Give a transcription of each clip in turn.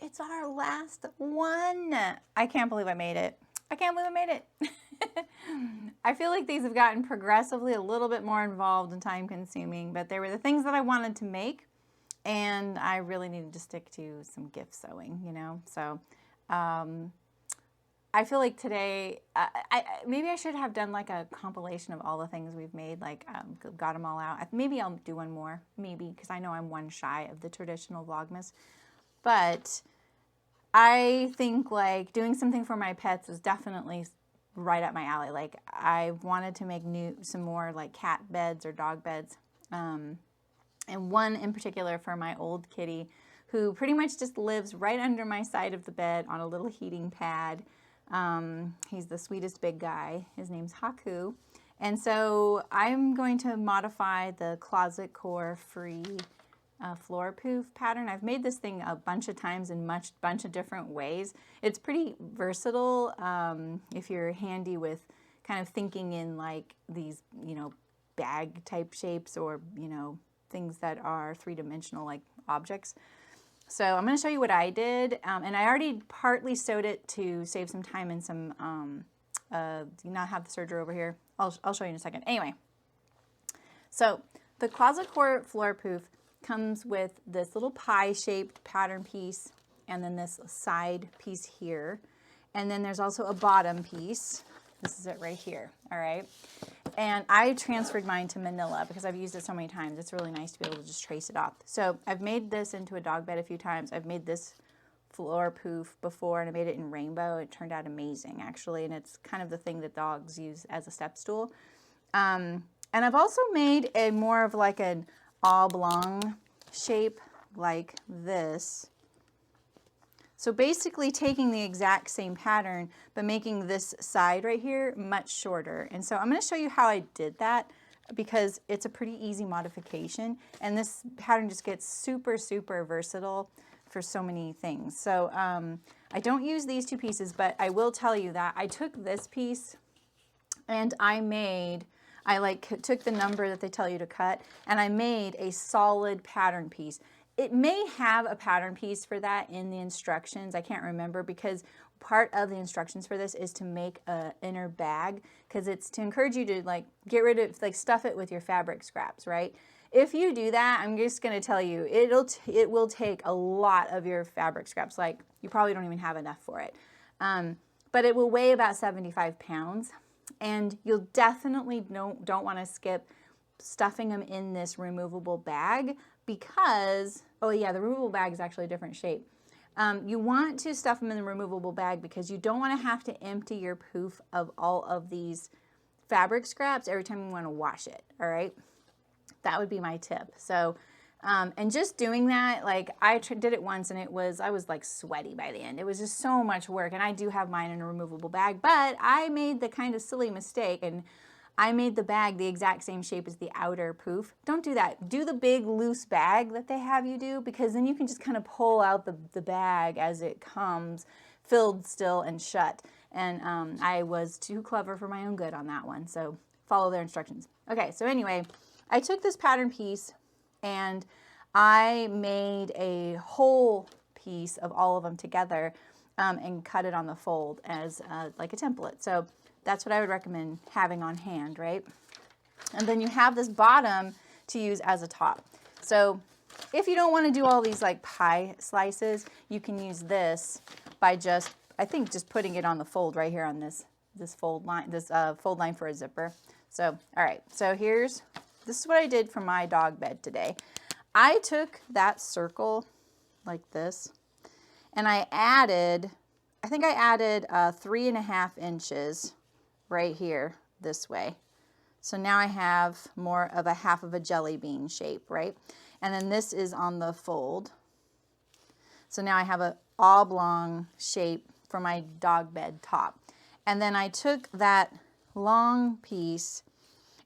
it's our last one. I can't believe I made it. I can't believe I made it. I feel like these have gotten progressively a little bit more involved and time consuming, but they were the things that I wanted to make, and I really needed to stick to some gift sewing, you know? So I feel like today, maybe I should have done like a compilation of all the things we've made, like got them all out. Maybe I'll do one more, maybe, because I know I'm one shy of the traditional Vlogmas. But I think like doing something for my pets is definitely right up my alley. Like I wanted to make some more like cat beds or dog beds. And one in particular for my old kitty, who pretty much just lives right under my side of the bed on a little heating pad. He's the sweetest big guy. His name's Haku. And so I'm going to modify the Closet Core Free floor poof pattern. I've made this thing a bunch of times in bunch of different ways. It's pretty versatile if you're handy with kind of thinking in like these, you know, bag type shapes or, you know, things that are three-dimensional like objects. So I'm going to show you what I did, and I already partly sewed it to save some time and some, do not have the serger over here. I'll show you in a second. Anyway, so the Closet Core floor poof comes with this little pie-shaped pattern piece, and then this side piece here, and then there's also a bottom piece. This is it right here, all right? And I transferred mine to manila because I've used it so many times. It's really nice to be able to just trace it off. So I've made this into a dog bed a few times. I've made this floor poof before, and I made it in rainbow. It turned out amazing, actually, and it's kind of the thing that dogs use as a step stool. And I've also made a more of like an oblong shape like this. So basically taking the exact same pattern, but making this side right here much shorter. And so I'm going to show you how I did that because it's a pretty easy modification. And this pattern just gets super, super versatile for so many things. So I don't use these two pieces, but I will tell you that I took this piece and I took the number that they tell you to cut, and I made a solid pattern piece. It may have a pattern piece for that in the instructions. I can't remember because part of the instructions for this is to make an inner bag because it's to encourage you to like get rid of, like stuff it with your fabric scraps, right? If you do that, I'm just going to tell you, it will take a lot of your fabric scraps. Like you probably don't even have enough for it. But it will weigh about 75 pounds. And you'll definitely don't want to skip stuffing them in this removable bag because, oh yeah, the removable bag is actually a different shape. You want to stuff them in the removable bag because you don't want to have to empty your poof of all of these fabric scraps every time you want to wash it, all right? That would be my tip. So, and just doing that, like I did it once and I was like sweaty by the end. It was just so much work, and I do have mine in a removable bag, but I made the kind of silly mistake and I made the bag the exact same shape as the outer poof. Don't do that. Do the big loose bag that they have you do, because then you can just kind of pull out the bag as it comes, filled still and shut. And I was too clever for my own good on that one, so follow their instructions. Okay, so anyway, I took this pattern piece and I made a whole piece of all of them together and cut it on the fold as like a template. So that's what I would recommend having on hand, right? And then you have this bottom to use as a top. So if you don't want to do all these like pie slices, you can use this by just, I think, just putting it on the fold right here on this fold line, fold line for a zipper. So, all right, so this is what I did for my dog bed today. I took that circle like this, and I added, I think I added 3.5 inches right here this way. So now I have more of a half of a jelly bean shape, right? And then this is on the fold. So now I have an oblong shape for my dog bed top. And then I took that long piece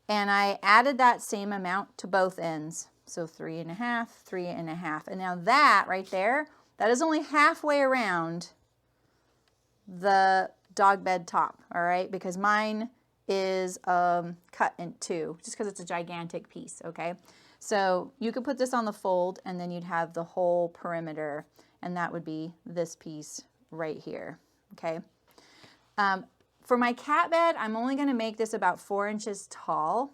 and I added that same amount to both ends. So 3.5, 3.5. And now that right there, that is only halfway around the dog bed top, all right? Because mine is cut in two, just because it's a gigantic piece, okay? So you could put this on the fold, and then you'd have the whole perimeter, and that would be this piece right here, okay? For my cat bed, I'm only going to make this about 4 inches tall.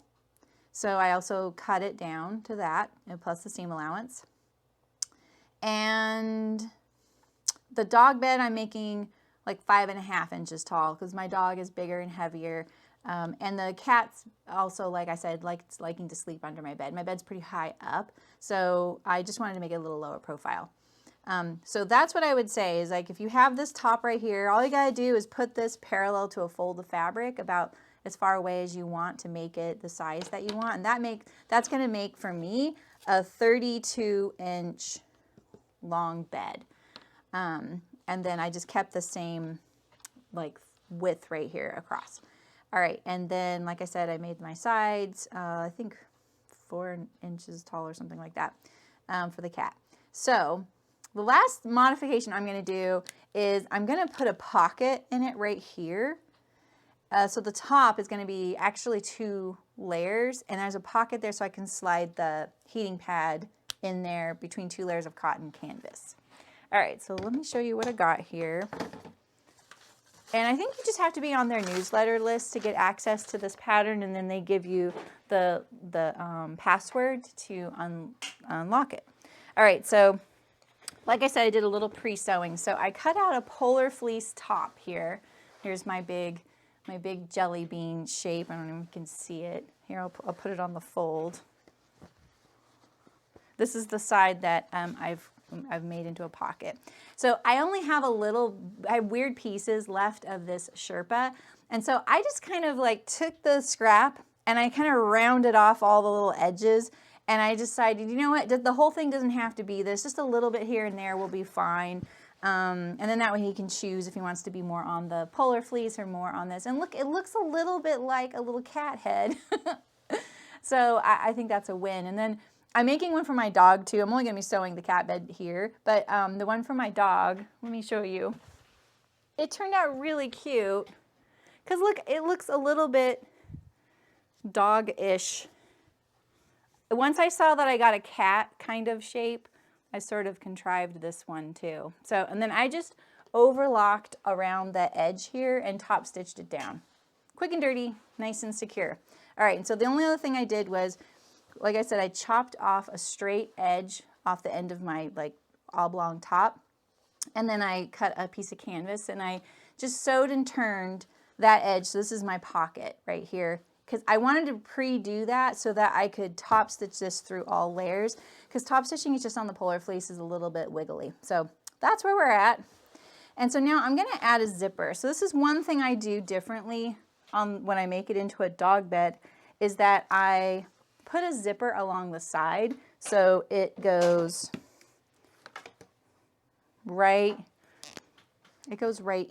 So I also cut it down to that, and plus the seam allowance. And the dog bed, I'm making like 5.5 inches tall because my dog is bigger and heavier. And the cat's also, like I said, liking to sleep under my bed. My bed's pretty high up, so I just wanted to make it a little lower profile. So that's what I would say is, like, if you have this top right here, all you gotta do is put this parallel to a fold of fabric about as far away as you want to make it the size that you want. And that's gonna make, for me, a 32-inch long bed. And then I just kept the same like width right here across. All right, and then like I said, I made my sides, I think 4 inches tall or something like that for the cat. So the last modification I'm going to do is I'm going to put a pocket in it right here. So the top is going to be actually 2 layers, and there's a pocket there so I can slide the heating pad in there between 2 layers of cotton canvas. All right, so let me show you what I got here. And I think you just have to be on their newsletter list to get access to this pattern, and then they give you the password to unlock it. All right, so like I said, I did a little pre-sewing. So I cut out a polar fleece top here. Here's my big jelly bean shape. I don't know if you can see it. Here, I'll put it on the fold. This is the side that I've made into a pocket. So I only have I have weird pieces left of this Sherpa. And so I just kind of like took the scrap and I kind of rounded off all the little edges. And I decided, you know what, the whole thing doesn't have to be this. Just a little bit here and there will be fine. And then that way he can choose if he wants to be more on the polar fleece or more on this. And look, it looks a little bit like a little cat head. So I think that's a win. And then I'm making one for my dog too. I'm only going to be sewing the cat bed here. But the one for my dog, let me show you. It turned out really cute. Because look, it looks a little bit dog-ish. Once I saw that I got a cat kind of shape, I sort of contrived this one too. So, and then I just overlocked around the edge here and top stitched it down. Quick and dirty, nice and secure. All right, and so the only other thing I did was, like I said, I chopped off a straight edge off the end of my like oblong top. And then I cut a piece of canvas and I just sewed and turned that edge. So this is my pocket right here, because I wanted to pre-do that so that I could top stitch this through all layers, because top stitching is just on the polar fleece is a little bit wiggly. So that's where we're at. And so now I'm going to add a zipper. So this is one thing I do differently when I make it into a dog bed, is that I put a zipper along the side. So it goes right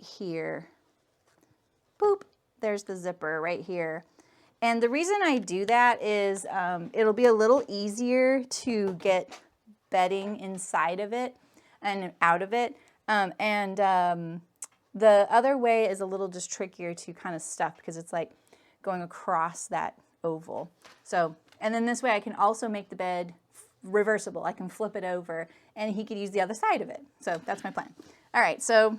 here. Boop, there's the zipper right here. And the reason I do that is it'll be a little easier to get bedding inside of it and out of it. The other way is a little just trickier to kind of stuff, because it's like going across that oval. So, and then this way I can also make the bed reversible. I can flip it over and he could use the other side of it. So that's my plan. All right, so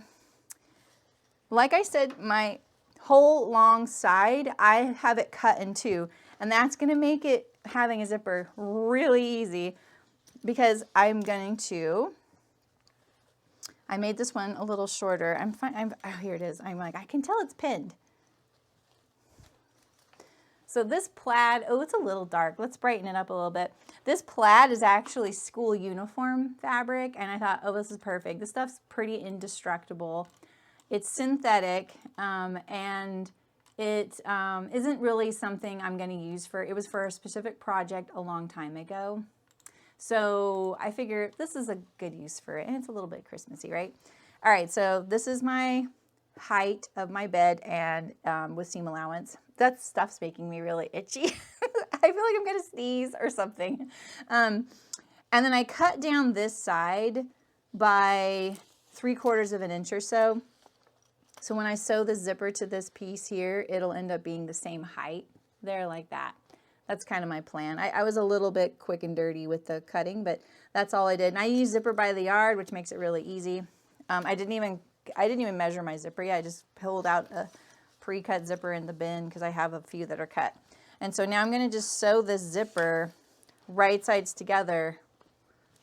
like I said, my whole long side, I have it cut in two, and that's going to make it having a zipper really easy, because I made this one a little shorter. Oh, here it is. I'm like, I can tell it's pinned. So this plaid, oh, it's a little dark. Let's brighten it up a little bit. This plaid is actually school uniform fabric, and I thought, oh, this is perfect. This stuff's pretty indestructible. It's synthetic, and it isn't really something I'm going to use it was for a specific project a long time ago. So I figure this is a good use for it, and it's a little bit Christmassy, right? All right, so this is my height of my bed, and with seam allowance. That stuff's making me really itchy. I feel like I'm going to sneeze or something. And then I cut down this side by 3/4 of an inch or so. So when I sew the zipper to this piece here, it'll end up being the same height there like that. That's kind of my plan. I was a little bit quick and dirty with the cutting, but that's all I did. And I use zipper by the yard, which makes it really easy. I didn't even measure my zipper yet. I just pulled out a pre-cut zipper in the bin because I have a few that are cut. And so now I'm going to just sew this zipper right sides together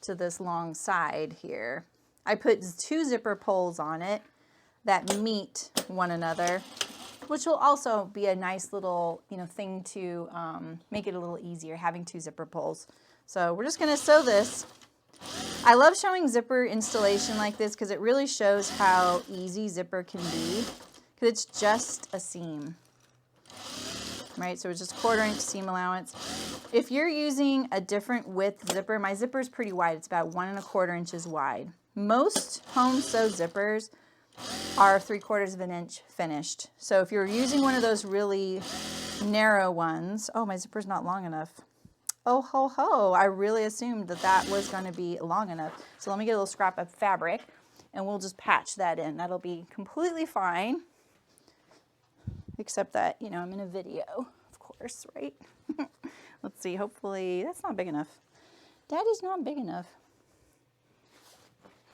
to this long side here. I put 2 zipper pulls on it that meet one another, which will also be a nice little, thing to make it a little easier, having 2 zipper pulls. So we're just going to sew this. I love showing zipper installation like this because it really shows how easy zipper can be, because it's just a seam, right? So it's just 1/4 inch seam allowance. If you're using a different width zipper, my zipper is pretty wide. It's about 1 1/4 inches wide. Most home sew zippers are 3/4 of an inch finished. So if you're using one of those really narrow ones, oh, my zipper's not long enough. Oh, ho, ho. I really assumed that that was going to be long enough. So let me get a little scrap of fabric and we'll just patch that in. That'll be completely fine. Except that, I'm in a video, of course, right? Let's see. Hopefully that's not big enough. That is not big enough.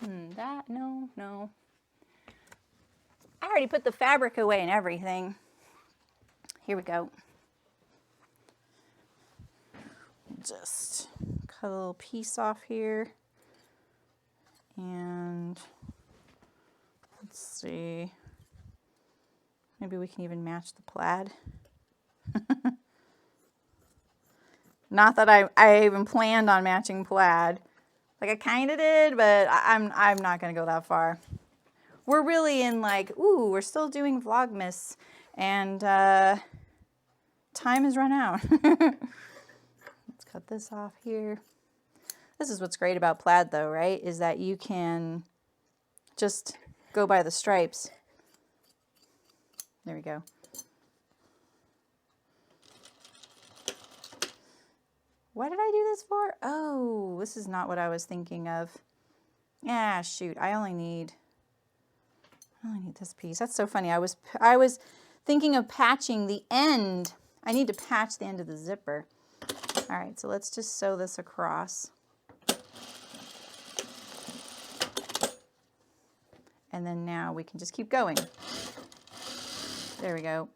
No. I already put the fabric away and everything. Here we go. Just cut a little piece off here. And let's see. Maybe we can even match the plaid. Not that I even planned on matching plaid. Like I kind of did, but I'm not going to go that far. We're really in like, ooh, we're still doing Vlogmas, and time has run out. Let's cut this off here. This is what's great about plaid though, right? Is that you can just go by the stripes. There we go. What did I do this for? Oh, this is not what I was thinking of. Ah, shoot, I only need this piece. That's so funny. I was thinking of patching the end. I need to patch the end of the zipper. All right, so let's just sew this across. And then now we can just keep going. There we go.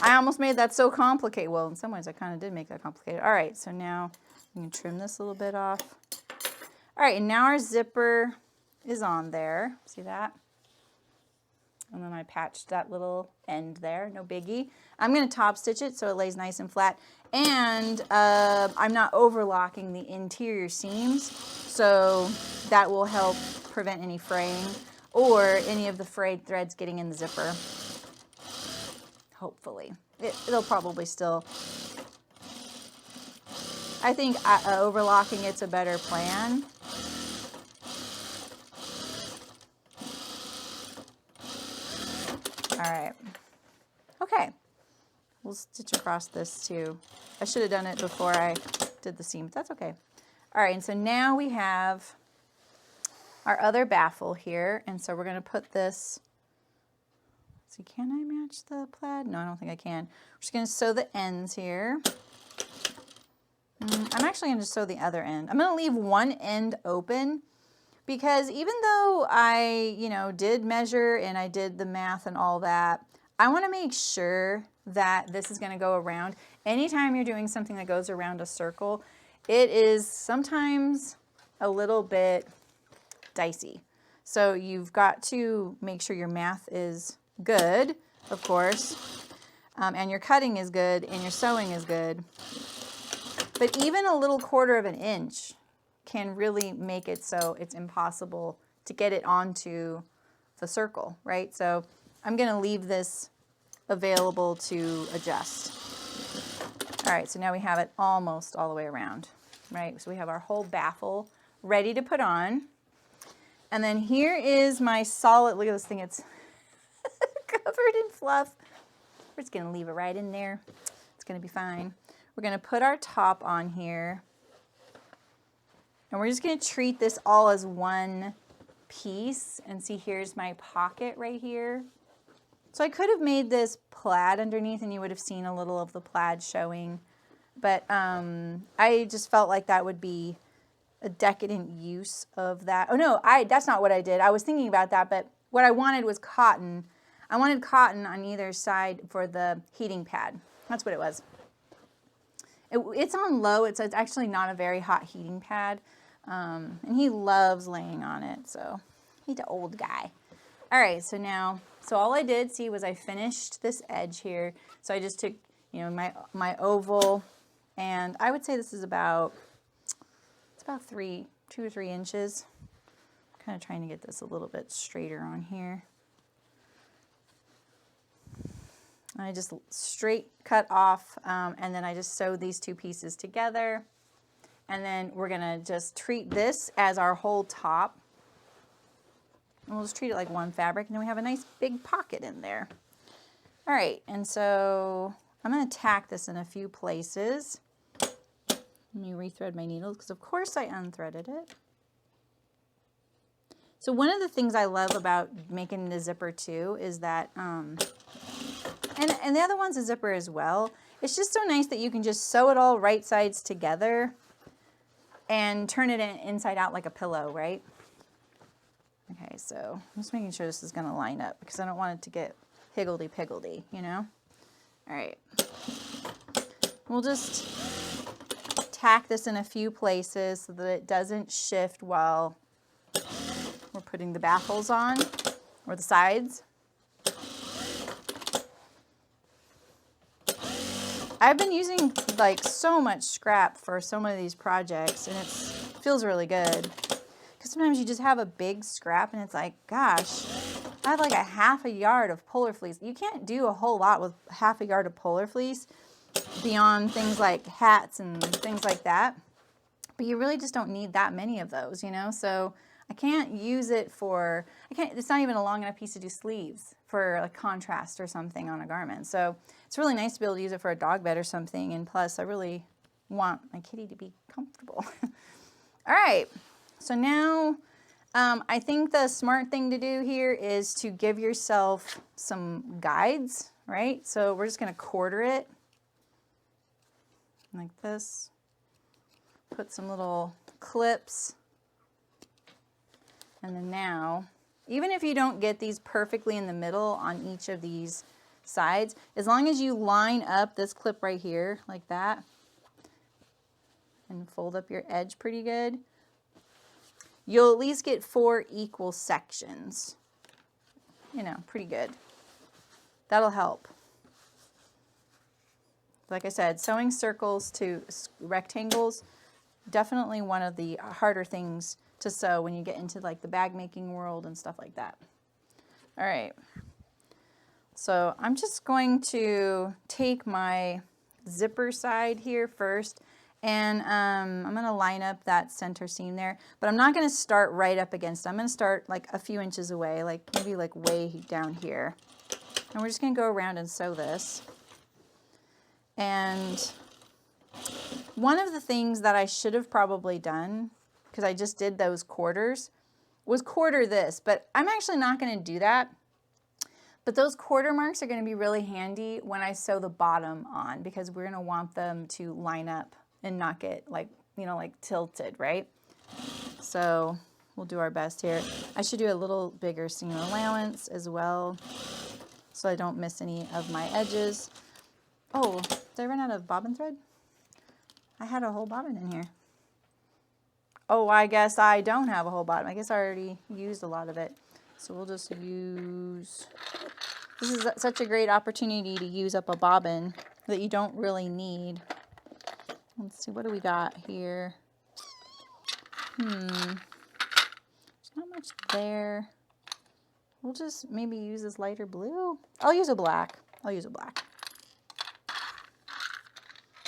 I almost made that so complicated. Well, in some ways I kind of did make that complicated. All right, so now we can trim this a little bit off. All right, and now our zipper is on there. See that? And then I patched that little end there, no biggie. I'm going to top stitch it so it lays nice and flat. And I'm not overlocking the interior seams, so that will help prevent any fraying or any of the frayed threads getting in the zipper. Hopefully. It'll probably still... I think overlocking it's a better plan. All right. Okay. We'll stitch across this too. I should have done it before I did the seam, but that's okay. All right, and so now we have our other baffle here, and so we're going to put this... See, can I match the plaid? No, I don't think I can. We're just going to sew the ends here. I'm actually going to sew the other end. I'm going to leave one end open because even though I, did measure and I did the math and all that, I want to make sure that this is going to go around. Anytime you're doing something that goes around a circle, it is sometimes a little bit dicey. So you've got to make sure your math is good, of course, and your cutting is good and your sewing is good. But even a little 1/4 of an inch can really make it so it's impossible to get it onto the circle, right? So I'm going to leave this available to adjust. All right, so now we have it almost all the way around, right? So we have our whole baffle ready to put on. And then here is my solid, look at this thing, it's covered in fluff. We're just gonna leave it right in there. It's gonna be fine. We're gonna put our top on here. And we're just gonna treat this all as one piece, and see, here's my pocket right here. So I could have made this plaid underneath and you would have seen a little of the plaid showing, but I just felt like that would be a decadent use of that. Oh no, that's not what I did. I was thinking about that, but what I wanted was cotton. I wanted cotton on either side for the heating pad. That's what it was. It's on low. It's actually not a very hot heating pad. And he loves laying on it, so he's an old guy. All right, so all I did, see, was I finished this edge here. So I just took, you know, my oval, and I would say this is about, it's about 2 or 3 inches. Kind of trying to get this a little bit straighter on here. I just straight cut off, and then I just sewed these 2 pieces together. And then we're gonna just treat this as our whole top. And we'll just treat it like one fabric, and then we have a nice big pocket in there. All right, and so I'm gonna tack this in a few places. Let me rethread my needles, because of course I unthreaded it. So one of the things I love about making the zipper too is that, and the other one's a zipper as well. It's just so nice that you can just sew it all right sides together and turn it inside out like a pillow, right? Okay, so I'm just making sure this is gonna line up because I don't want it to get higgledy-piggledy, you know? All right. We'll just tack this in a few places so that it doesn't shift while we're putting the baffles on, or the sides. I've been using like so much scrap for so many of these projects, and it feels really good. Because sometimes you just have a big scrap and it's like, gosh, I have like a half a yard of polar fleece. You can't do a whole lot with half a yard of polar fleece beyond things like hats and things like that. But you really just don't need that many of those, you know? So I can't use it for, it's not even a long enough piece to do sleeves for like contrast or something on a garment. So it's really nice to be able to use it for a dog bed or something. And plus I really want my kitty to be comfortable. All right. So now I think the smart thing to do here is to give yourself some guides, right? So we're just going to quarter it like this. Put some little clips. And then now, even if you don't get these perfectly in the middle on each of these sides, as long as you line up this clip right here like that and fold up your edge pretty good, you'll at least get 4 equal sections. You know, pretty good. That'll help. Like I said, sewing circles to rectangles, definitely one of the harder things to sew when you get into like the bag making world and stuff like that. All right. So I'm just going to take my zipper side here first, and I'm going to line up that center seam there, but I'm not going to start right up against it. I'm going to start like a few inches away, like maybe like way down here. And we're just going to go around and sew this. And one of the things that I should have probably done, because I just did those quarters, was quarter this, but I'm actually not going to do that. But those quarter marks are going to be really handy when I sew the bottom on, because we're going to want them to line up and not get like, you know, like tilted, right? So we'll do our best here. I should do a little bigger seam allowance as well, so I don't miss any of my edges. Oh, did I run out of bobbin thread? I had a whole bobbin in here. Oh, I guess I don't have a whole bobbin. I guess I already used a lot of it. So we'll just use, this is such a great opportunity to use up a bobbin that you don't really need. Let's see, what do we got here? There's not much there. We'll just maybe use this lighter blue. I'll use a black. I'll use a black.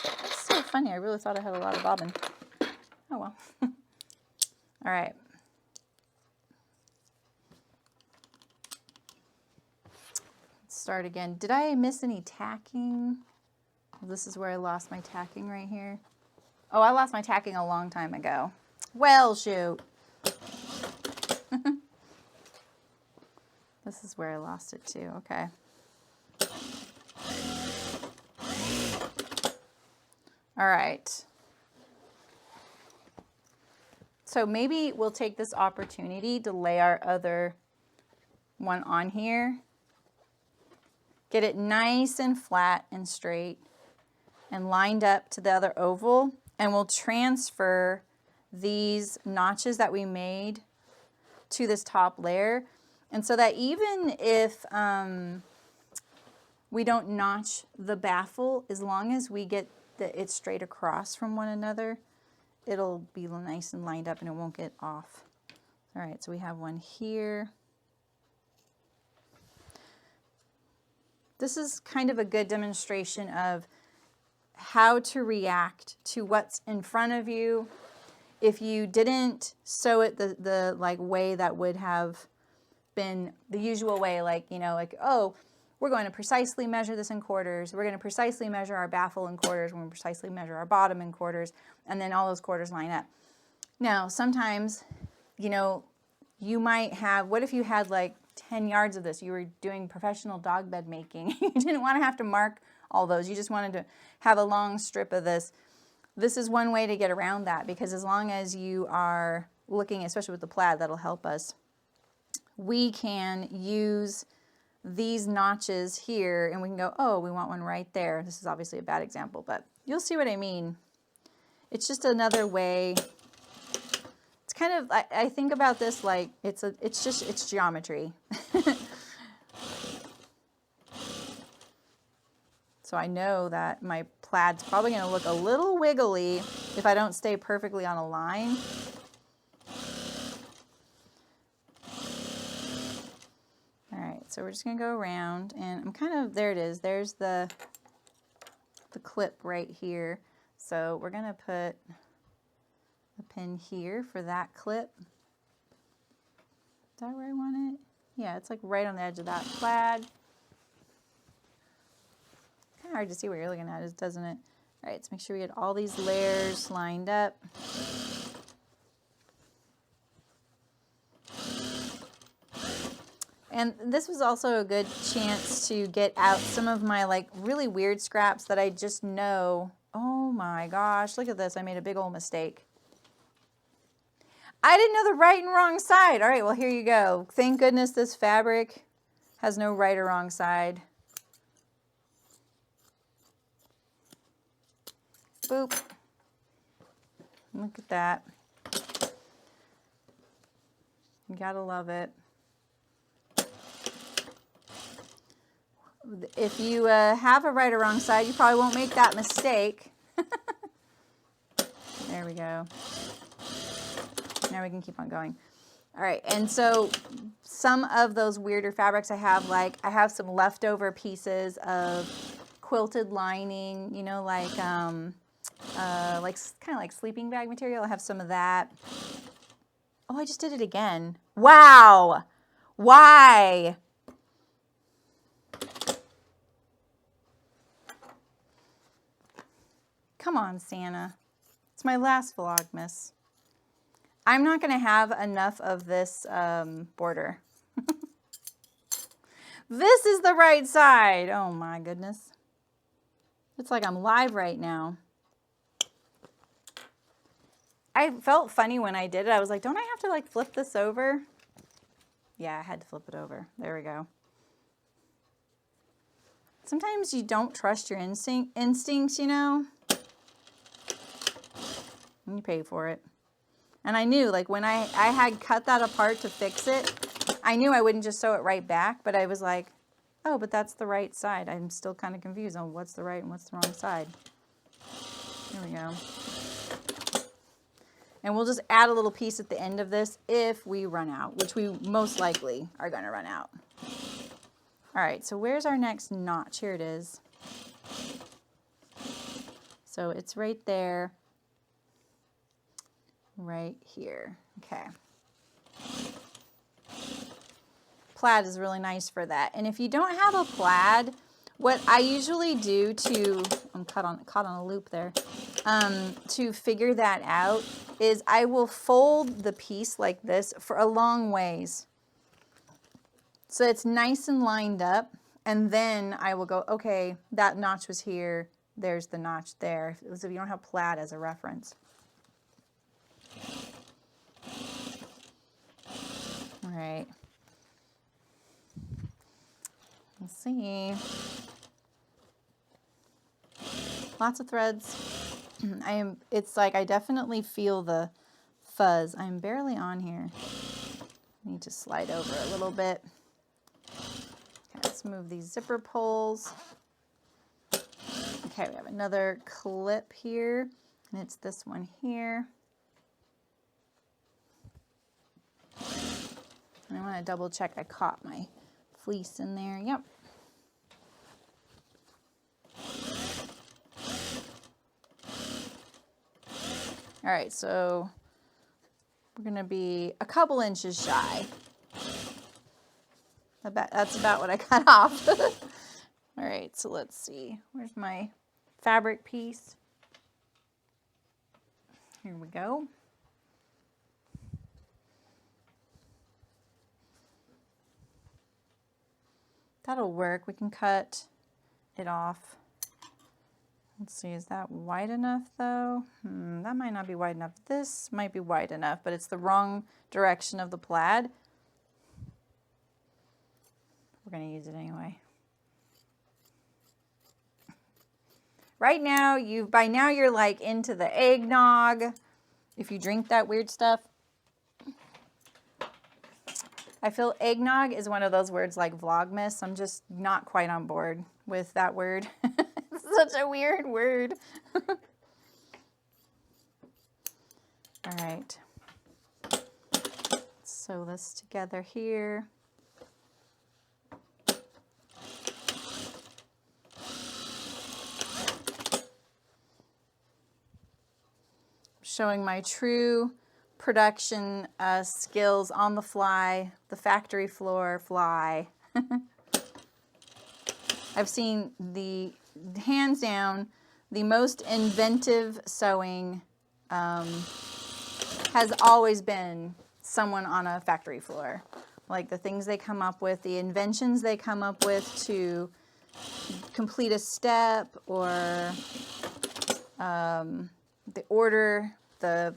That's so funny. I really thought I had a lot of bobbin. Oh well. All right. Let's start again. Did I miss any tacking? This is where I lost my tacking right here. Oh, I lost my tacking a long time ago. Well, shoot. This is where I lost it too. Okay. All right. So maybe we'll take this opportunity to lay our other one on here. Get it nice and flat and straight and lined up to the other oval. And we'll transfer these notches that we made to this top layer. And so that even if we don't notch the baffle, as long as we get it straight across from one another, it'll be nice and lined up and it won't get off. All right, so we have one here. This is kind of a good demonstration of how to react to what's in front of you. If you didn't sew it the like way that would have been the usual way, like, you know, like, oh, we're going to precisely measure this in quarters. We're going to precisely measure our baffle in quarters. We're going to precisely measure our bottom in quarters. And then all those quarters line up. Now, sometimes, you know, you might have, what if you had like 10 yards of this? You were doing professional dog bed making. You didn't want to have to mark all those. You just wanted to have a long strip of this. This is one way to get around that, because as long as you are looking, especially with the plaid, that'll help us. We can use these notches here and we can go, oh, we want one right there. This is obviously a bad example, but you'll see what I mean. It's just another way. It's kind of, I think about this like it's geometry. So I know that my plaid's probably going to look a little wiggly if I don't stay perfectly on a line. All right, so we're just going to go around, and I'm kind of, there it is. There's the clip right here. So we're going to put a pin here for that clip. Is that where I want it? Yeah, it's like right on the edge of that plaid. Kind of hard to see what you're looking at, doesn't it? All right, let's make sure we get all these layers lined up. And this was also a good chance to get out some of my like really weird scraps that I just know, oh my gosh, look at this, I made a big old mistake. I didn't know the right and wrong side. All right, well, here you go. Thank goodness this fabric has no right or wrong side. Boop. Look at that. You gotta love it. If you have a right or wrong side, you probably won't make that mistake. There we go. Now we can keep on going. All right, and so some of those weirder fabrics I have some leftover pieces of quilted lining, you know, like kind of like sleeping bag material. I have some of that. Oh, I just did it again. Wow. Why? Come on, Santa. It's my last Vlogmas. I'm not going to have enough of this border. This is the right side. Oh my goodness. It's like I'm live right now. I felt funny when I did it. I was like, don't I have to like flip this over? Yeah, I had to flip it over. There we go. Sometimes you don't trust your instincts, you know. And you pay for it. And I knew, like, when I had cut that apart to fix it, I knew I wouldn't just sew it right back, but I was like, oh, but that's the right side. I'm still kind of confused on what's the right and what's the wrong side. There we go. And we'll just add a little piece at the end of this if we run out, which we most likely are going to run out. All right, so where's our next notch? Here it is. So it's right there. Right here. Okay. Plaid is really nice for that. And if you don't have a plaid, what I usually do to, I'm caught on a loop there, to figure that out is I will fold the piece like this for a long ways. So it's nice and lined up. And then I will go, okay, that notch was here. There's the notch there. So if you don't have plaid as a reference. All right. Let's see. Lots of threads. It's like I definitely feel the fuzz. I'm barely on here. I need to slide over a little bit. Okay, let's move these zipper pulls. Okay, we have another clip here, and it's this one here. And I want to double check I caught my fleece in there. Yep. All right, so we're going to be a couple inches shy. That's about what I cut off. All right, so let's see. Where's my fabric piece? Here we go. That'll work. We can cut it off. Let's see, is that wide enough though? That might not be wide enough. This might be wide enough, but it's the wrong direction of the plaid. We're gonna use it anyway. Right now, by now you're like into the eggnog. If you drink that weird stuff. I feel eggnog is one of those words like Vlogmas. I'm just not quite on board with that word. It's such a weird word. All right. Let's sew this together here. Showing my true production skills on the fly, the factory floor fly. I've seen hands down, the most inventive sewing has always been someone on a factory floor. Like the things they come up with, the inventions they come up with to complete a step, or the order, the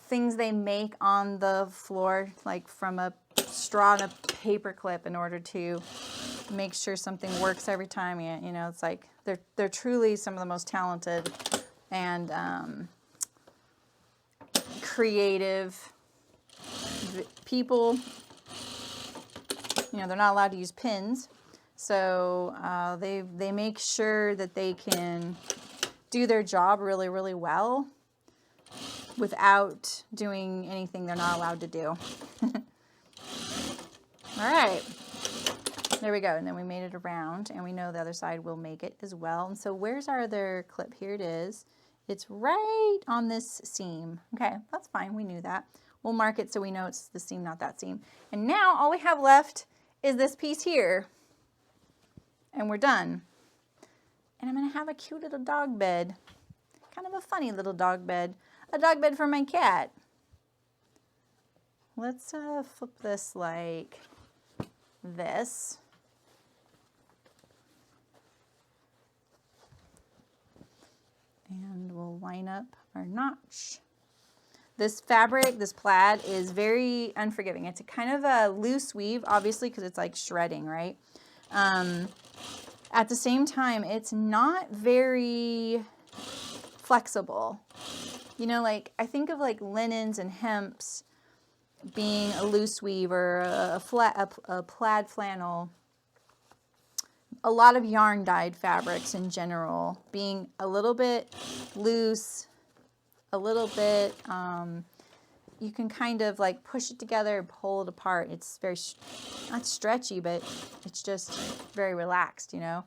things they make on the floor, like from a straw and a paper clip in order to make sure something works every time. You know, it's like they're truly some of the most talented and creative people. You know, they're not allowed to use pins, so they make sure that they can do their job really, really well without doing anything they're not allowed to do. All right, there we go. And then we made it around, and we know the other side will make it as well. And so where's our other clip? Here it is. It's right on this seam. Okay, that's fine. We knew that. We'll mark it so we know it's the seam, not that seam. And now all we have left is this piece here, and we're done. And I'm gonna have a cute little dog bed. Kind of a funny little dog bed. A dog bed for my cat. Let's flip this like this. And we'll line up our notch. This fabric, this plaid, is very unforgiving. It's a kind of a loose weave, obviously, because it's like shredding, right? At the same time, it's not very flexible. You know, like I think of like linens and hemps being a loose weave, or a plaid flannel. A lot of yarn dyed fabrics in general being a little bit loose, a little bit, you can kind of like push it together and pull it apart. It's very, not stretchy, but it's just very relaxed, you know.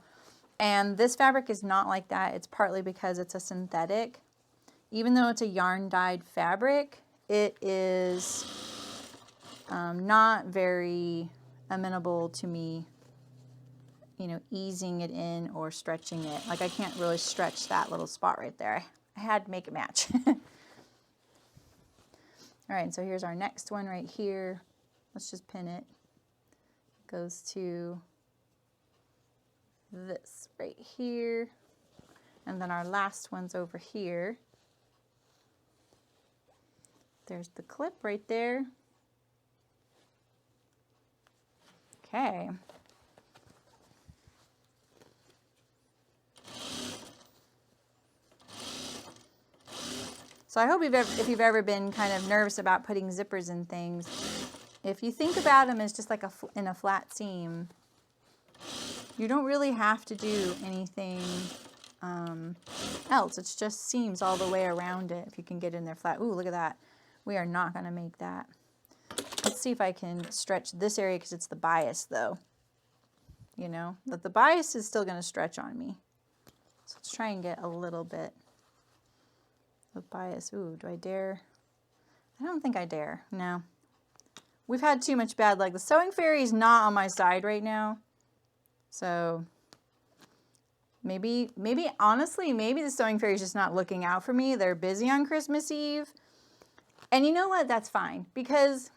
And this fabric is not like that. It's partly because it's a synthetic. Even though it's a yarn dyed fabric, it is not very amenable to me, you know, easing it in or stretching it. Like I can't really stretch that little spot right there. I had to make it match. All right, so here's our next one right here. Let's just pin it goes to this right here. And then our last one's over here. There's the clip right there. Okay. So I hope if you've ever been kind of nervous about putting zippers in things, if you think about them as just like in a flat seam, you don't really have to do anything else. It's just seams all the way around it if you can get in there flat. Ooh, look at that. We are not going to make that. Let's see if I can stretch this area because it's the bias though. You know, but the bias is still going to stretch on me. So let's try and get a little bit of bias. Ooh, do I dare? I don't think I dare. No. We've had too much bad luck. The sewing fairy is not on my side right now. So maybe honestly, maybe the sewing fairy is just not looking out for me. They're busy on Christmas Eve. And you know what? That's fine because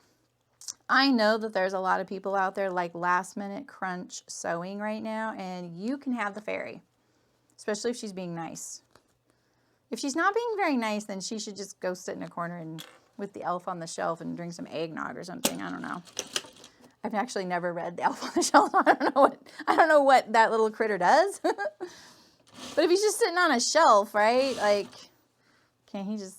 I know that there's a lot of people out there like last minute crunch sewing right now, and you can have the fairy, especially if she's being nice. If she's not being very nice, then she should just go sit in a corner and with the elf on the shelf and drink some eggnog or something. I don't know. I've actually never read the elf on the shelf. I don't know what that little critter does. But if he's just sitting on a shelf, right? Like, can't he just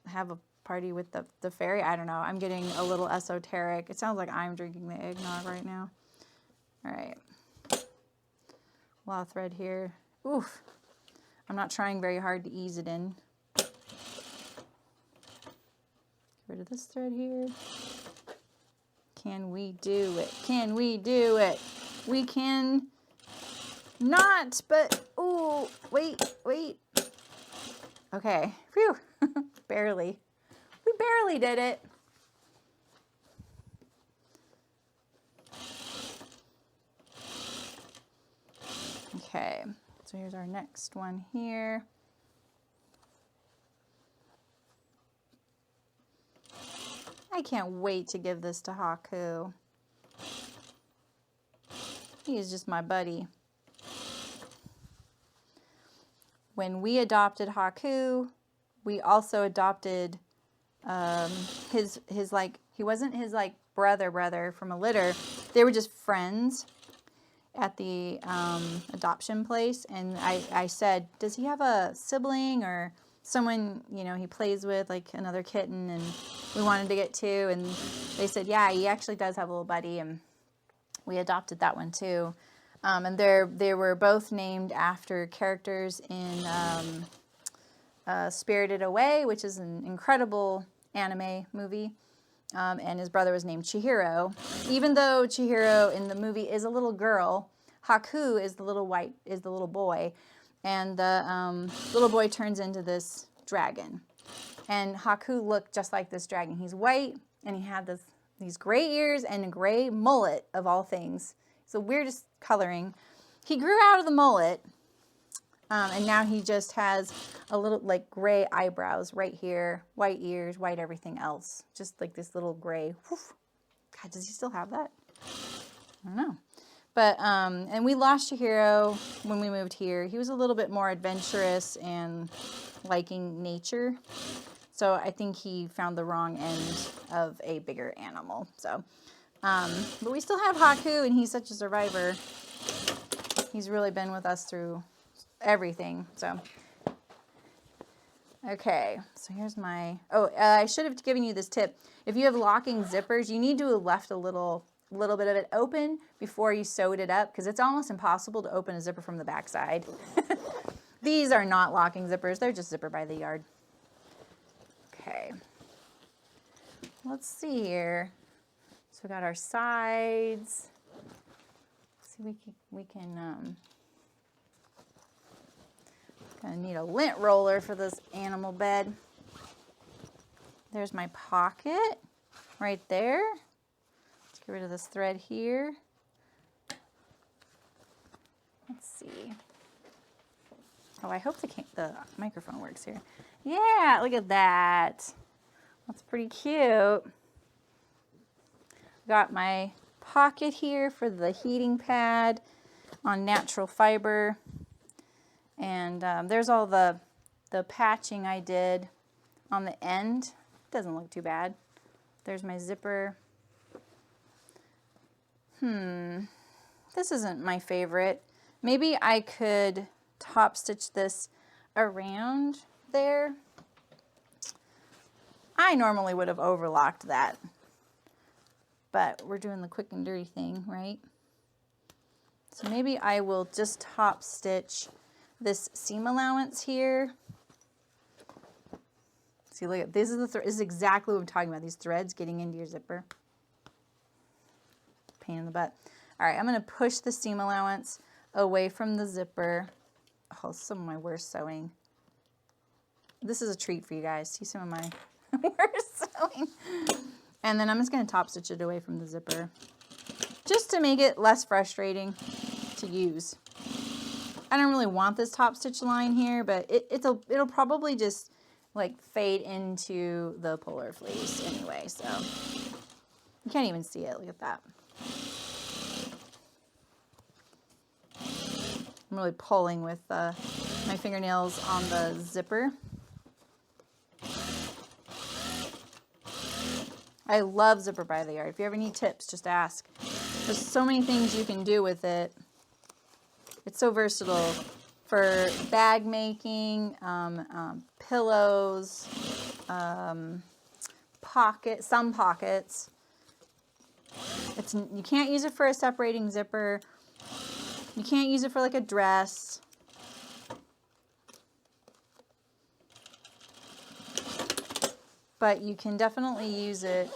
have a party with the fairy? I don't know. I'm getting a little esoteric. It sounds like I'm drinking the eggnog right now. All right. A lot of thread here. Oof. I'm not trying very hard to ease it in. Get rid of this thread here. Can we do it? Can we do it? We can not, but ooh, wait. Okay. Phew. Barely. We barely did it. Okay, so here's our next one here. I can't wait to give this to Haku. He is just my buddy. When we adopted Haku, we also adopted his like, he wasn't his like brother from a litter. They were just friends at the adoption place. And I said, does he have a sibling or someone, you know, he plays with, like another kitten, and we wanted to get two? And they said, yeah, he actually does have a little buddy, and we adopted that one too. And they were both named after characters in Spirited Away, which is an incredible anime movie. And his brother was named Chihiro. Even though Chihiro in the movie is a little girl, Haku is the little boy, and the little boy turns into this dragon. And Haku looked just like this dragon. He's white, and he had these gray ears and a gray mullet of all things. It's the weirdest coloring. He grew out of the mullet, and now he just has a little like gray eyebrows right here, white ears, white everything else. Just like this little gray. Whew. God, does he still have that? I don't know. But, and we lost Chihiro when we moved here. He was a little bit more adventurous and liking nature. So I think he found the wrong end of a bigger animal. So, but we still have Haku, and he's such a survivor. He's really been with us through everything. So, okay. So here's my, I should have given you this tip. If you have locking zippers, you need to have left a little bit of it open before you sewed it up, because it's almost impossible to open a zipper from the back side. These are not locking zippers. They're just zipper by the yard. Okay. Let's see here. So we got our sides. Let's see, we can gonna need a lint roller for this animal bed. There's my pocket right there. Let's get rid of this thread here. Let's see. Oh, I hope the microphone works here. Yeah, look at that. That's pretty cute. Got my pocket here for the heating pad on natural fiber. And there's all the patching I did on the end. Doesn't look too bad. There's my zipper. This isn't my favorite. Maybe I could top stitch this around there. I normally would have overlocked that, but we're doing the quick and dirty thing, right? So maybe I will just top stitch this seam allowance here. See, look at this is this is exactly what I'm talking about. These threads getting into your zipper. Pain in the butt. All right, I'm going to push the seam allowance away from the zipper. Oh, some of my worst sewing. This is a treat for you guys. See some of my worst sewing. And then I'm just going to top stitch it away from the zipper, just to make it less frustrating to use. I don't really want this top stitch line here, but it'll probably just like fade into the polar fleece anyway, so you can't even see it. Look at that. I'm really pulling with my fingernails on the zipper. I love Zipper by the Yard. If you ever need tips, just ask. There's so many things you can do with it. It's so versatile for bag making, pillows, some pockets. You can't use it for a separating zipper. You can't use it for like a dress. But you can definitely use it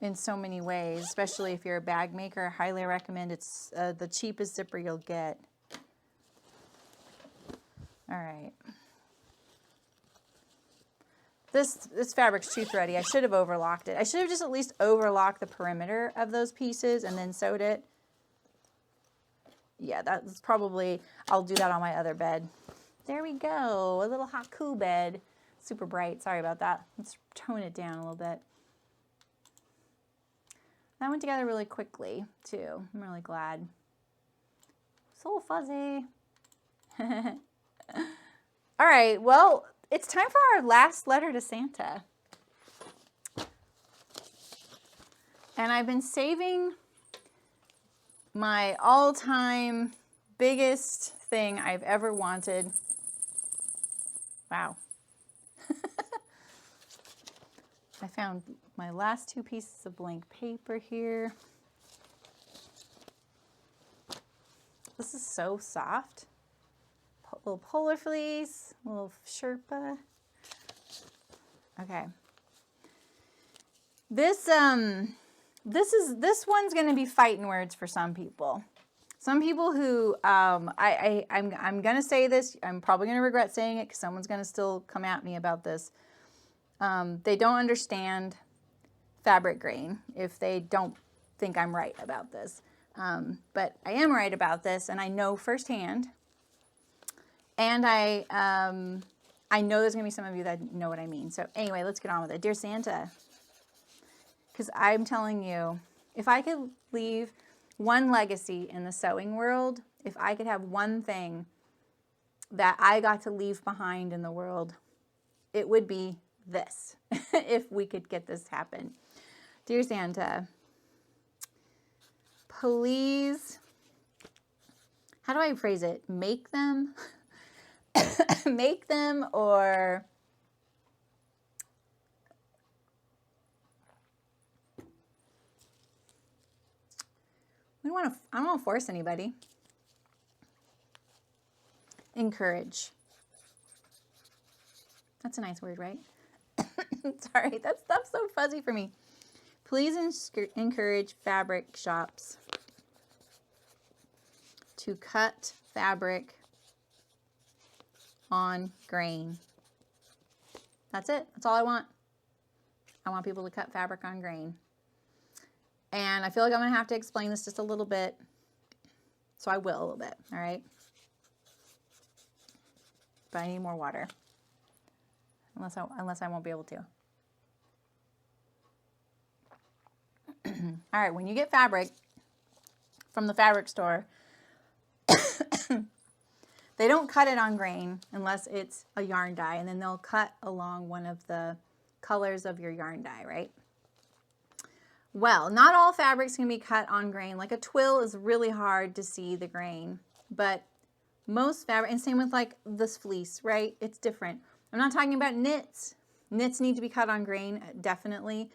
in so many ways, especially if you're a bag maker. I highly recommend it's the cheapest zipper you'll get. All right. This fabric's too thready. I should have overlocked it. I should have just at least overlocked the perimeter of those pieces and then sewed it. Yeah, that's probably, I'll do that on my other bed. There we go, a little haku bed. Super bright, sorry about that. Let's tone it down a little bit. That went together really quickly too. I'm really glad. It's a little fuzzy. All right, well, it's time for our last letter to Santa. And I've been saving my all-time biggest thing I've ever wanted. Wow. I found my last two pieces of blank paper here. This is so soft. Little polar fleece, little Sherpa. Okay. This one's going to be fighting words for some people. Some people who I'm going to say this. I'm probably going to regret saying it because someone's going to still come at me about this. They don't understand fabric grain if they don't think I'm right about this. But I am right about this, and I know firsthand. And I know there's going to be some of you that know what I mean. So anyway, let's get on with it. Dear Santa, because I'm telling you, if I could leave one legacy in the sewing world, if I could have one thing that I got to leave behind in the world, it would be this, if we could get this happen. Dear Santa, please, how do I phrase it? Make them, make them, or I don't want to force anybody. Encourage. That's a nice word, right? Sorry, that stuff's so fuzzy for me. Please encourage fabric shops to cut fabric on grain. That's it. That's all I want. I want people to cut fabric on grain. And I feel like I'm going to have to explain this just a little bit. So I will a little bit, all right? But I need more water. Unless I won't be able to. All right, when you get fabric from the fabric store, they don't cut it on grain unless it's a yarn dye, and then they'll cut along one of the colors of your yarn dye, right? Well, not all fabrics can be cut on grain. Like a twill is really hard to see the grain, but most fabric, and same with like this fleece, right? It's different. I'm not talking about knits. Knits need to be cut on grain, definitely,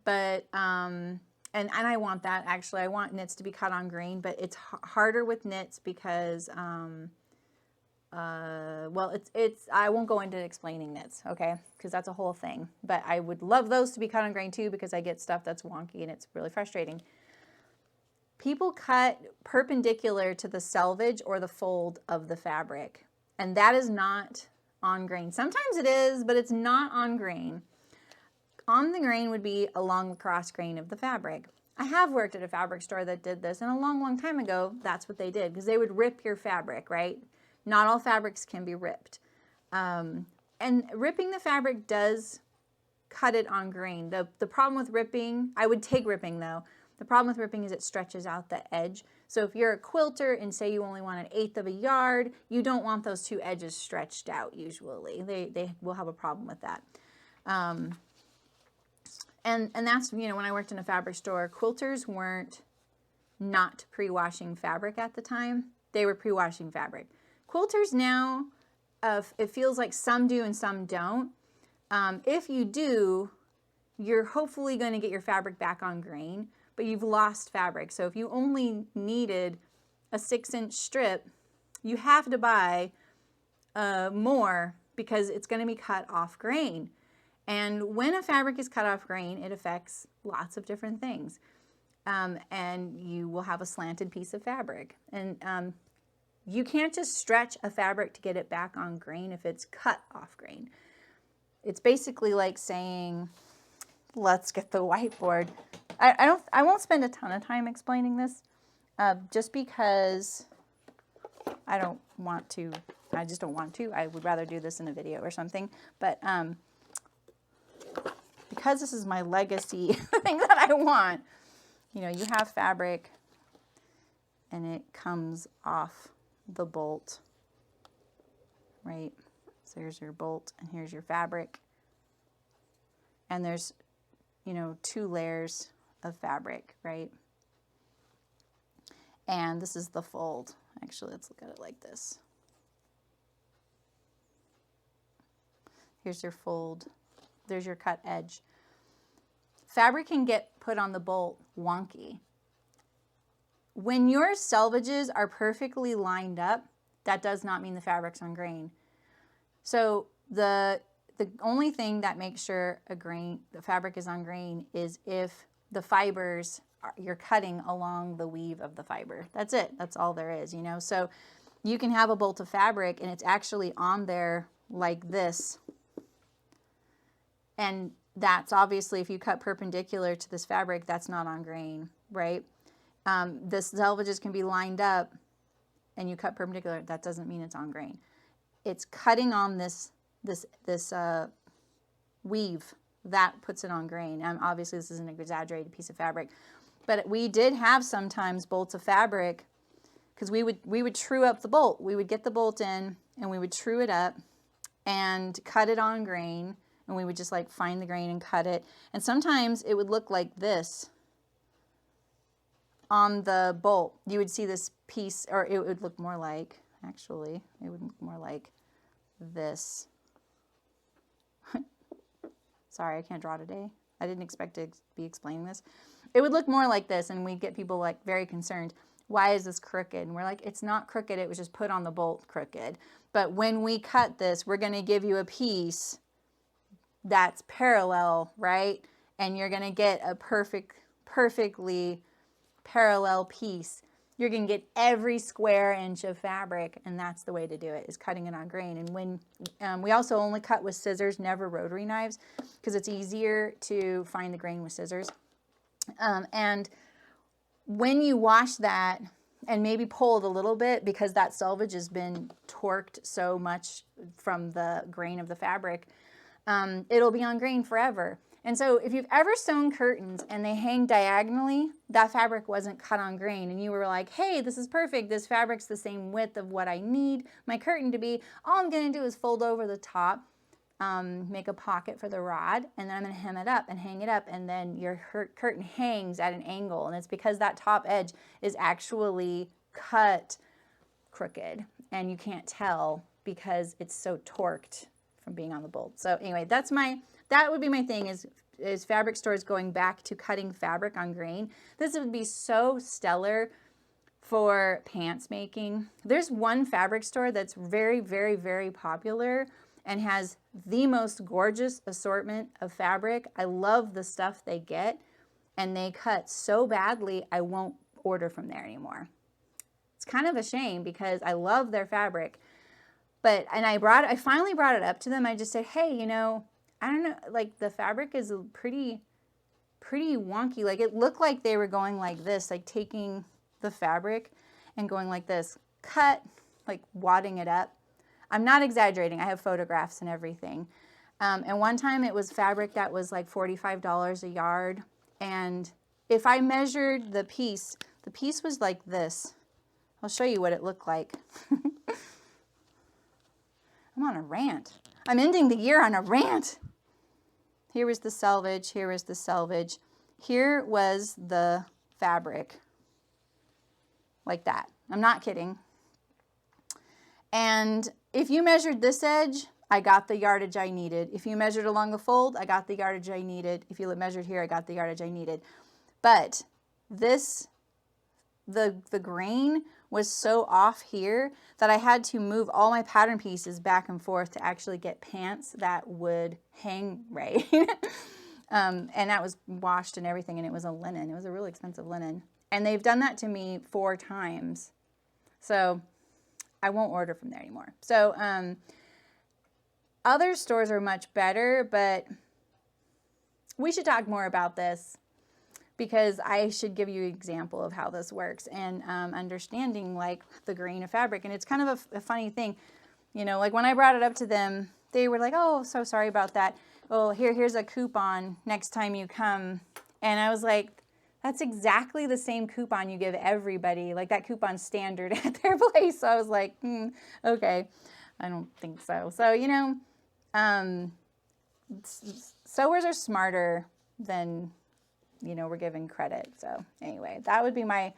but and I want that actually. I want knits to be cut on grain, but it's harder with knits because well, I won't go into explaining knits, okay, because that's a whole thing, but I would love those to be cut on grain too, because I get stuff that's wonky and it's really frustrating. People cut perpendicular to the selvage or the fold of the fabric, and that is not on grain. Sometimes it is, but it's not on grain. On the grain would be along the cross grain of the fabric. I have worked at a fabric store that did this, and a long, long time ago, that's what they did, because they would rip your fabric, right? Not all fabrics can be ripped. And ripping the fabric does cut it on grain. The problem with ripping, I would take ripping though. The problem with ripping is it stretches out the edge. So if you're a quilter and say you only want 1/8 of a yard, you don't want those two edges stretched out usually. They will have a problem with that. And that's, you know, when I worked in a fabric store, quilters weren't not pre-washing fabric at the time. They were pre-washing fabric. Quilters now, it feels like some do and some don't. If you do, you're hopefully going to get your fabric back on grain, but you've lost fabric. So if you only needed a 6-inch strip, you have to buy more because it's going to be cut off grain. And when a fabric is cut off grain, it affects lots of different things. And you will have a slanted piece of fabric. And you can't just stretch a fabric to get it back on grain if it's cut off grain. It's basically like saying, let's get the whiteboard. I won't spend a ton of time explaining this, just because I don't want to. I just don't want to. I would rather do this in a video or something. But because this is my legacy thing that I want, you know, you have fabric and it comes off the bolt, right? So here's your bolt and here's your fabric. And there's, you know, 2 layers of fabric, right? And this is the fold. Actually, let's look at it like this. Here's your fold. There's your cut edge. Fabric can get put on the bolt wonky. When your selvages are perfectly lined up, that does not mean the fabric's on grain. So the only thing that makes sure the fabric is on grain is if the fibers, you're cutting along the weave of the fiber. That's it. That's all there is, you know. So you can have a bolt of fabric and it's actually on there like this. And that's obviously, if you cut perpendicular to this fabric, that's not on grain, right? The selvages can be lined up and you cut perpendicular. That doesn't mean it's on grain. It's cutting on this weave that puts it on grain. And obviously this is an exaggerated piece of fabric, but we did have sometimes bolts of fabric because we would true up the bolt. We would get the bolt in and we would true it up and cut it on grain, and we would just like find the grain and cut it. And sometimes it would look like this on the bolt. You would see this piece, or it would look more like, actually, it would look more like this. Sorry, I can't draw today. I didn't expect to be explaining this. It would look more like this, and we'd get people like very concerned. Why is this crooked? And we're like, it's not crooked. It was just put on the bolt crooked. But when we cut this, we're going to give you a piece that's parallel, right? And you're going to get a perfectly parallel piece. You're going to get every square inch of fabric, and that's the way to do it, is cutting it on grain. And when we also only cut with scissors, never rotary knives, because it's easier to find the grain with scissors. And when you wash that and maybe pull it a little bit, because that selvage has been torqued so much from the grain of the fabric, it'll be on grain forever. And so if you've ever sewn curtains and they hang diagonally, that fabric wasn't cut on grain, and you were like, hey, this is perfect. This fabric's the same width of what I need my curtain to be. All I'm going to do is fold over the top, make a pocket for the rod, and then I'm going to hem it up and hang it up, and then your curtain hangs at an angle, and it's because that top edge is actually cut crooked, and you can't tell because it's so torqued from being on the bolt. So anyway, that would be my thing, is fabric stores going back to cutting fabric on grain. This would be so stellar for pants making. There's one fabric store that's very, very, very popular and has the most gorgeous assortment of fabric. I love the stuff they get, and they cut so badly I won't order from there anymore. It's kind of a shame because I love their fabric. And I finally brought it up to them. I just said, hey, you know, I don't know, like the fabric is pretty wonky. Like it looked like they were going like this, like taking the fabric and going like this, cut, like wadding it up. I'm not exaggerating. I have photographs and everything. And one time it was fabric that was like $45 a yard. And if I measured the piece was like this. I'll show you what it looked like. I'm on a rant. I'm ending the year on a rant. Here was the selvage. Here was the selvage. Here was the fabric. Like that. I'm not kidding. And if you measured this edge, I got the yardage I needed. If you measured along the fold, I got the yardage I needed. If you measured here, I got the yardage I needed. But this, the grain was so off here that I had to move all my pattern pieces back and forth to actually get pants that would hang right. And that was washed and everything, and it was a linen. It was a really expensive linen. And they've done that to me 4 times. So I won't order from there anymore. So other stores are much better, but we should talk more about this, because I should give you an example of how this works and understanding like the grain of fabric. And it's kind of a funny thing, you know, like when I brought it up to them, they were like, oh, so sorry about that. Oh, here's a coupon next time you come. And I was like, that's exactly the same coupon you give everybody. Like that coupon's standard at their place. So I was like, okay, I don't think so. So, you know, sewers are smarter than, you know, we're giving credit. So anyway, that would be my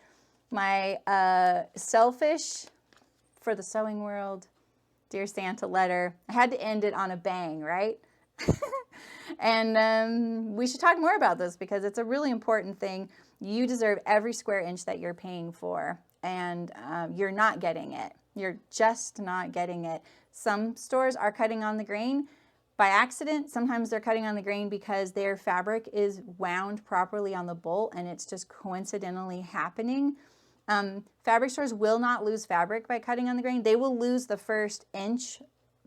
selfish for the sewing world Dear Santa letter. I had to end it on a bang, right? And we should talk more about this because it's a really important thing. You deserve every square inch that you're paying for, and you're not getting it. You're just not getting it. Some stores are cutting on the grain by accident. Sometimes they're cutting on the grain because their fabric is wound properly on the bolt and it's just coincidentally happening. Fabric stores will not lose fabric by cutting on the grain. They will lose the first 1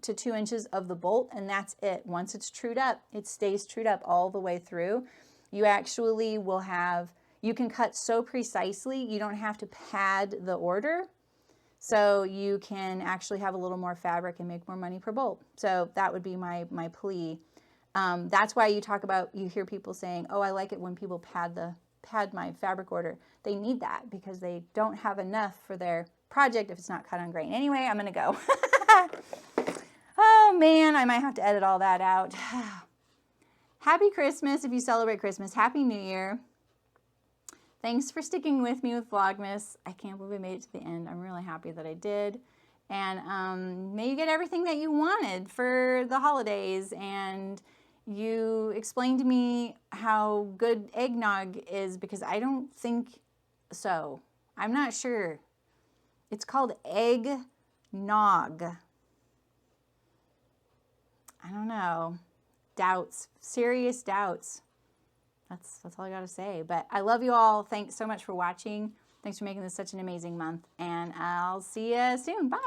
to 2 inches of the bolt, and that's it. Once it's trued up, it stays trued up all the way through. You actually will have, you can cut so precisely, you don't have to pad the order. So you can actually have a little more fabric and make more money per bolt. So that would be my plea. That's why you hear people saying, oh, I like it when people pad my fabric order. They need that because they don't have enough for their project if it's not cut on grain. Anyway, I'm gonna go. Oh man, I might have to edit all that out. Happy Christmas if you celebrate Christmas. Happy New Year. Thanks for sticking with me with Vlogmas. I can't believe I made it to the end. I'm really happy that I did. And may you get everything that you wanted for the holidays. And you explained to me how good eggnog is because I don't think so. I'm not sure. It's called eggnog. I don't know. Doubts. Serious doubts. That's all I got to say. But I love you all. Thanks so much for watching. Thanks for making this such an amazing month. And I'll see you soon. Bye.